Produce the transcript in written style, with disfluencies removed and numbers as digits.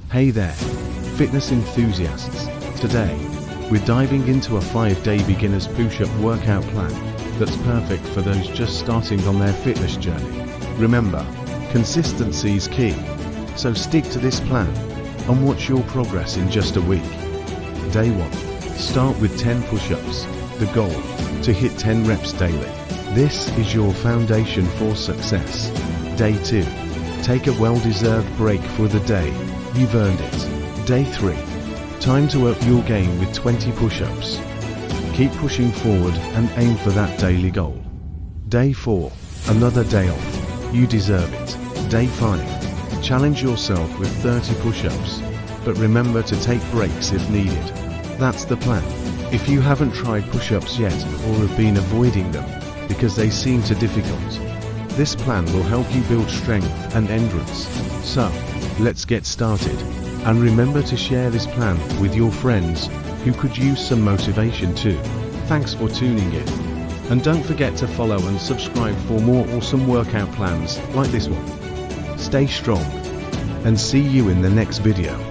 Hey there, fitness enthusiasts. Today, we're diving into a 5-day beginner's push-up workout plan that's perfect for those just starting on their fitness journey. Remember, consistency is key, so stick to this plan and watch your progress in just a week. Day 1. Start with 10 push-ups. The goal, to hit 10 reps daily. This is your foundation for success. Day 2. Take a well-deserved break for the day. You've earned it. Day 3. Time to up your game with 20 push-ups. Keep pushing forward and aim for that daily goal. Day 4. Another day off. You deserve it. Day 5. Challenge yourself with 30 push-ups, but remember to take breaks if needed. That's the plan. If you haven't tried push-ups yet or have been avoiding them because they seem too difficult, this plan will help you build strength and endurance. So, let's get started. And remember to share this plan with your friends who could use some motivation too. Thanks for tuning in. And don't forget to follow and subscribe for more awesome workout plans like this one. Stay strong and see you in the next video.